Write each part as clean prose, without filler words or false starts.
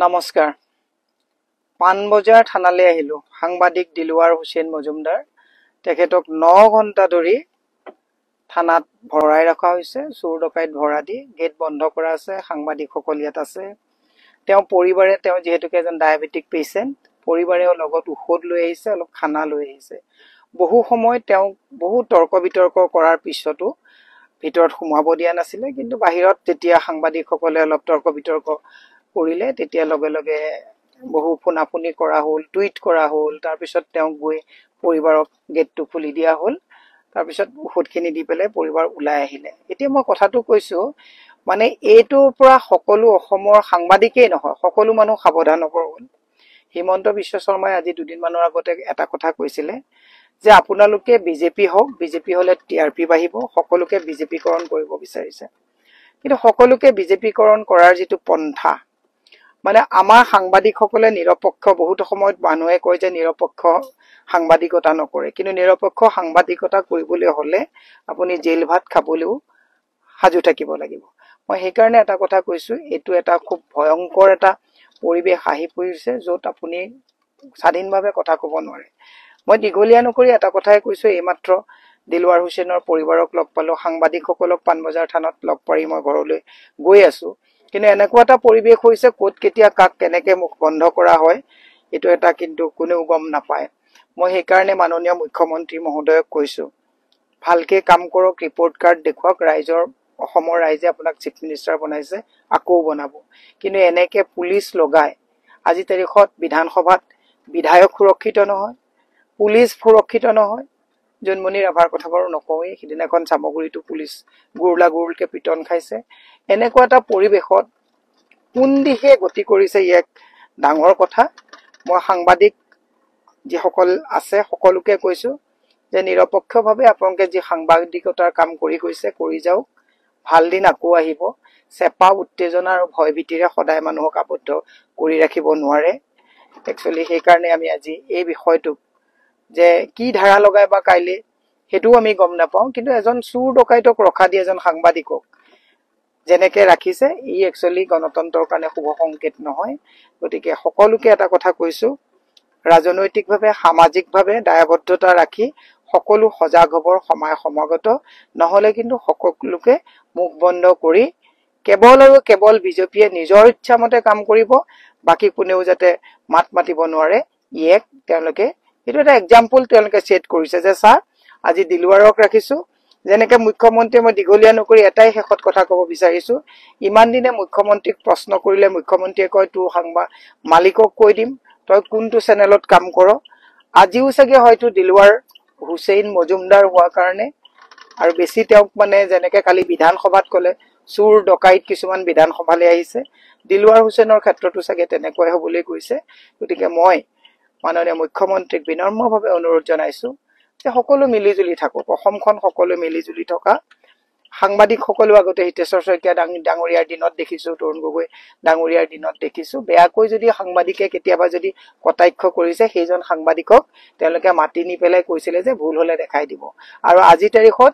নমস্কাৰ। পানবজাৰ থানালৈ আহিলো। সাংবাদিক দিলৱাৰ হুছেইন মজুমদাৰ তেখেতক 9 ঘণ্টা ধৰি থানাত ভৰাই ৰখা হৈছে। চোৰ ডকাইত ভৰা দি গেট বন্ধ কৰা আছে। সাংবাদিকসকল ইয়াত আছে। তেওঁ পৰিবাৰে তেওঁ যেহেতুকে এজন ডায়েবেটিক পেচেণ্ট, পৰিবাৰেও লগত ঔষধ লৈ আহিছে, অলপ খানা লৈ আহিছে। বহু সময় তেওঁ বহু তৰ্ক বিতৰ্ক কৰাৰ পিছতো ভিতৰত সোমাব দিয়া নাছিলে, কিন্তু বাহিৰত যেতিয়া সাংবাদিকসকলে অলপ তৰ্ক বিতৰ্ক কৰিলে তেতিয়া লগে লগে বহু ফোনাফোনি কৰা হ'ল, টুইট কৰা হ'ল। তাৰপিছত তেওঁ গৈ পৰিবাৰক গেটটো খুলি দিয়া হ'ল। তাৰপিছত ঔষধখিনি দি পেলাই পৰিবাৰ ওলাই আহিলে। এতিয়া মই কথাটো কৈছো, মানে এইটোৰ পৰা সকলো অসমৰ সাংবাদিকেই নহয়, সকলো মানুহ সাৱধান হ'ব হ'ল। হিমন্ত বিশ্ব শৰ্মাই আজি দুদিনমানৰ আগতে এটা কথা কৈছিলে যে আপোনালোকে বিজেপি হওক, বিজেপি হলে টিআৰপি বাঢ়িব, সকলোকে বিজেপিকৰণ কৰিব বিচাৰিছে। কিন্তু সকলোকে বিজেপিকৰণ কৰাৰ যিটো পন্থা, মানে আমাৰ সাংবাদিকসকলে নিৰপেক্ষ, বহুত সময়ত মানুহে কয় যে নিৰপেক্ষ সাংবাদিকতা নকৰে, কিন্তু নিৰপেক্ষ সাংবাদিকতা কৰিবলৈ হলে আপুনি জেল ভাত খাবলৈও সাজু থাকিব লাগিব। মই সেইকাৰণে এটা কথা কৈছো, এইটো এটা খুব ভয়ংকৰ এটা পৰিৱেশ আহি পৰিছে য'ত আপুনি স্বাধীনভাৱে কথা ক'ব নোৱাৰে। মই দীঘলীয়া নকৰি এটা কথাই কৈছো, এইমাত্ৰ দিলৱাৰ হুছেইনৰ পৰিবাৰক লগ পালো, সাংবাদিকসকলক পানবজাৰ থানাত লগ পাৰি মই ঘৰলৈ গৈ আছো। কিন্তু এনেকুৱা এটা পৰিৱেশ হৈছে, ক'ত কেতিয়া কাক কেনেকে মুখ বন্ধ কৰা হয় এইটো এটা কিন্তু কোনেও গম নাপায়। মই সেইকাৰণে মাননীয় মুখ্যমন্ত্ৰী মহোদয়ক কৈছো, ভালকে কাম কৰক, ৰিপৰ্ট কাৰ্ড দেখুৱাওক। অসমৰ ৰাইজে আপোনাক চিফ মিনিষ্টাৰ বনাইছে, আকৌ বনাব। কিন্তু এনেকে পুলিচ লগাই আজি তাৰিখত বিধানসভাত বিধায়ক সুৰক্ষিত নহয়, পুলিচ সুৰক্ষিত নহয়। জোনমণি ৰাভাৰ কথা বাৰু নকওঁৱেই, সিদিনাখন চামগুৰিতো পুলিচ গুৰলাগুৰলকে পিটন খাইছে। এনেকুৱা এটা পৰিৱেশত কোন দিশে গতি কৰিছে ই এক ডাঙৰ কথা। মই সাংবাদিক যিসকল আছে সকলোকে কৈছো যে নিৰপেক্ষভাৱে আপোনালোকে যি সাংবাদিকতাৰ কাম কৰি গৈছে কৰি যাওক। ভাল দিন আকৌ আহিব। চেপা উত্তেজনা আৰু ভয় ভীতিৰে সদায় মানুহক আবদ্ধ কৰি ৰাখিব নোৱাৰে। একচুৱেলি সেইকাৰণে আমি আজি এই বিষয়টোক যে কি ধাৰা লগাই বা কাইলে সেইটোও আমি গম নাপাওঁ, কিন্তু এজন চোৰ ডকাইতক ৰখা দি এজন সাংবাদিকক যেনেকে ৰাখিছে, ই একচুৱেলি গণতন্ত্ৰৰ কাৰণে শুভ সংকেত নহয়। গতিকে সকলোকে এটা কথা কৈছো, ৰাজনৈতিকভাৱে সামাজিকভাৱে দায়বদ্ধতা ৰাখি সকলো সজাগ হবৰ সময় সমাগত। নহলে কিন্তু সকলোকে মুখ বন্ধ কৰি কেৱল আৰু কেৱল বিজেপিয়ে নিজৰ ইচ্ছামতে কাম কৰিব, বাকী কোনেও যাতে মাত মাতিব নোৱাৰে। তেওঁলোকে এইটো এটা এক্সাম্পল তেওঁলোকে ছেট কৰিছে যে চা আজি দিলৱাৰক ৰাখিছো। যেনেকে মুখ্যমন্ত্ৰীয়ে, মই দীঘলীয়া নকৰি এটাই শেষত কথা কব বিচাৰিছো, ইমান দিনে মুখ্যমন্ত্ৰীক প্ৰশ্ন কৰিলে মুখ্যমন্ত্ৰীয়ে কয় তোৰ মালিকক কৈ দিম তই কোনটো চেনেলত কাম কৰ। আজিও চাগে হয়তো দিলৱাৰ হুছেইন মজুমদাৰ হোৱাৰ কাৰণে আৰু বেছি তেওঁক মানে যেনেকে কালি বিধানসভাত কলে চোৰ ডকাইত কিছুমান বিধানসভালৈ আহিছে, দিলৱাৰ হুছেইনৰ ক্ষেত্ৰতো চাগে তেনেকুৱাই হবলৈ গৈছে। গতিকে মই মাননীয় মুখ্যমন্ত্ৰীক বিনম্ৰভাৱে অনুৰোধ জনাইছো যে সকলো মিলিজুলি থাকক, অসমখন সকলো মিলিজুলি থকা। সাংবাদিকসকলো আগতে হিতেশ্বৰ শইকীয়া ডাঙৰীয়াৰ দিনত দেখিছো, তৰুণ গগৈ ডাঙৰীয়াৰ দিনত দেখিছো। বেয়াকৈ যদি সাংবাদিকে কেতিয়াবা যদি কটাক্ষ কৰিছে, সেইজন সাংবাদিকক তেওঁলোকে মাতি নি পেলাই কৈছিলে যে ভুল হলে দেখাই দিব। আৰু আজি তাৰিখত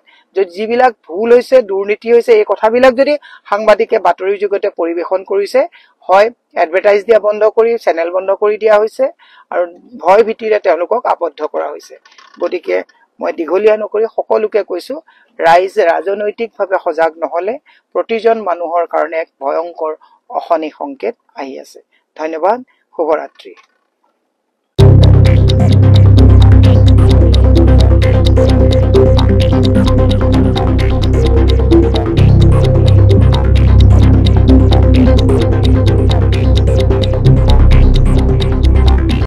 যিবিলাক ভুল হৈছে, দুৰ্নীতি হৈছে, এই কথাবিলাক যদি সাংবাদিকে বাতৰিৰ যোগেতে পৰিবেশন কৰিছে, হয় এডভাৰটাইজ দিয়া বন্ধ কৰি চেনেল বন্ধ কৰি দিয়া হৈছে আৰু ভয় ভীতিৰে তেওঁলোকক আবদ্ধ কৰা হৈছে। গতিকে মই দীঘলীয়া নকৰি সকলোকে কৈছো, ৰাইজ ৰাজনৈতিকভাৱে সজাগ নহলে প্ৰতিজন মানুহৰ কাৰণে এক ভয়ংকৰ অশনি সংকেত আহি আছে। ধন্যবাদ, শুভৰাত্ৰি।